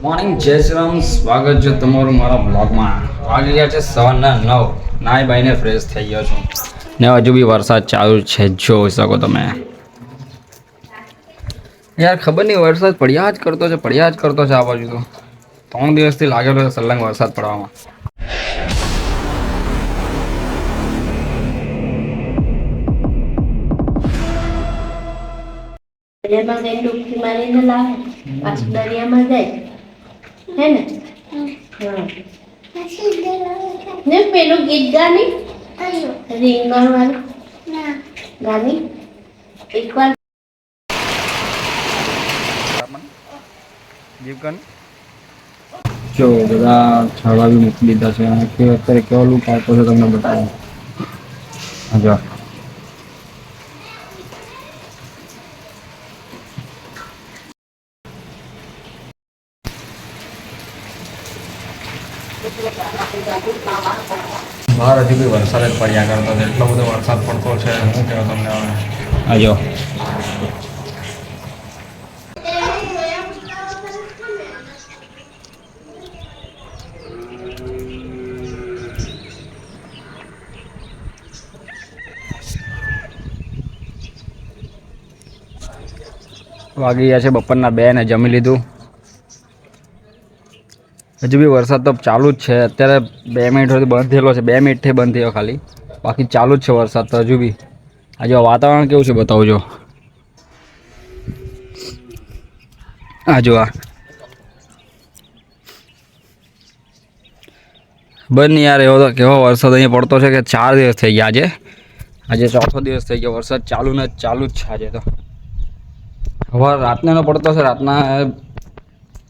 Morning જય શ્રી રામ, સ્વાગત છે તમારું મારા બ્લોગમાં. વાગી ગયા છે 9:15. નાઈ બાઈને ફ્રેશ થઈ ગયો છું ને હજુ બી વરસાદ ચાલુ છે, જોઈ શકો તમે. યાર ખબર નહીં, વરસાદ પડ્યા જ કરતો છે આ બાજુ તો 3 દિવસથી લાગેલો છે સલંગ વરસાદ પડવામાં. દરિયામાં ગઈ ડૂબકી મારીને લાવે, પાછું દરિયામાં જાય હે ને. ને પેલું ગીત ગાની રીંગણ વાળું ગાની એકવાર જો બધા છાડા બી મૂકી દીધા છે અને અત્યારે કેવો લુક આવતો છે તમને બતાવું. જો બહાર હજી બી વરસાદ જ પડ્યા કરતો છે, એટલો બધો વરસાદ પડતો છે. શું કહેવાય તમને હવે. આ જો વાગી ગયા છે બપોરના 2 ને જમી લીધું. હજુ બી વરસાદ તો ચાલુ જ છે. અત્યારે 2 મિનિટ સુધી બંધ થયેલો છે, 2 મિનિટથી બંધ થયો ખાલી, બાકી ચાલુ જ છે વરસાદ તો હજુ બી. આ જો વાતાવરણ કેવું છે બતાવજો. આ જો આ બંધ યાર, એવો તો કેવો વરસાદ અહીંયા પડતો છે કે 4 દિવસ થઈ ગયા. આજે 4થો દિવસ થઈ ગયો, વરસાદ ચાલુ ને ચાલુ જ છે આજે તો. હવે રાતનો પડતો છે, રાતના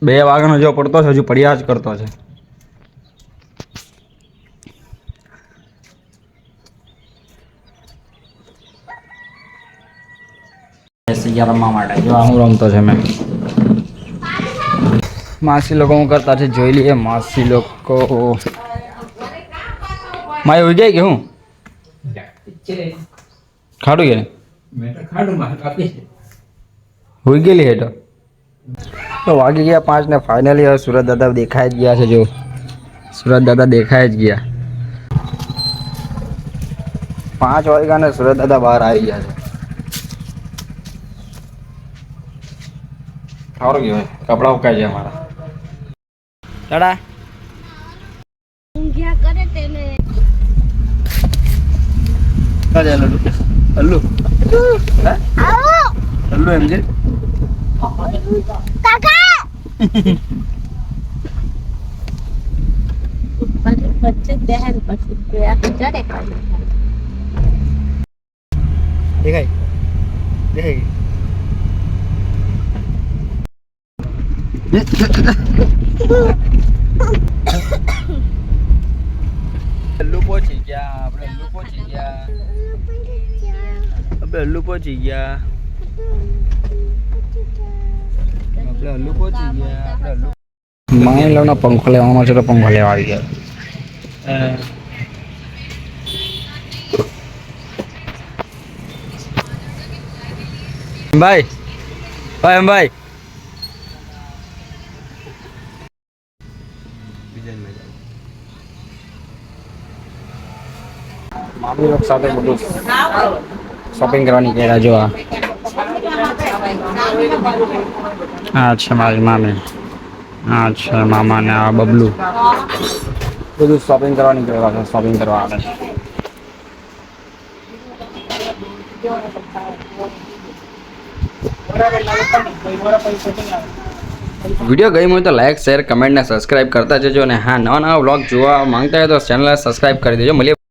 2 વાગ્યાનો જેવો પડતો છે, હજુ પડ્યા જ કરતો છે. રમવા માટે જો હું રમતો છે. મેં માસી લોકો હું કરતા છે જોઈ લઈએ. માસી લોકો માય ઉઈ જાય કે હું ખાડું કે હોઈ ગયેલી હે તો વાગી ગયા 5 ને ફાઇનલી હવે સુરત દાદા દેખાઈ જ ગયા છે. જો સુરત દાદા દેખાઈ જ ગયા. 5 વાગ્યા ને સુરત દાદા બહાર આવી ગયા છે. સારું કહેવાય, કપડાં ઉકાઈ જાય મારા. ટાટા ઊંઘ્યા કરે તેને અલ્લુ અલ્લુ એમ છે કાકા બચ્ચે દહેન પછી ગયા ચડે દેખાય દેખાય. અલ્લુ પહોંચી ગયા, આપણે અલ્લુ પહોંચી ગયા, આપણે અલ્લુ પહોંચી ગયા, આપણે અલ્લુ પહોંચી ગયા, આપણે અલ્લુ. માની લો ને પંખો લેવાનો છે તો પંખો લેવા આવી ગયા. ભાઈ ભાઈ ભાઈ મામી લોકો સાથે બધું શોપિંગ કરવાની ગયા. જો આ છે મારી મામી, આ છે મામા ને આ બબલુ, બધું શોપિંગ કરવાની ગયા છે. શોપિંગ કરવા આવે. વિડીયો ગમ્યો હોય તો લાઈક શેર કમેન્ટ ને સબસ્ક્રાઇબ કરતા જજો. અને હા, નવા વ્લોગ જોવા માંગતા હોય તો ચેનલને સબસ્ક્રાઇબ કરી દેજો. મળીએ.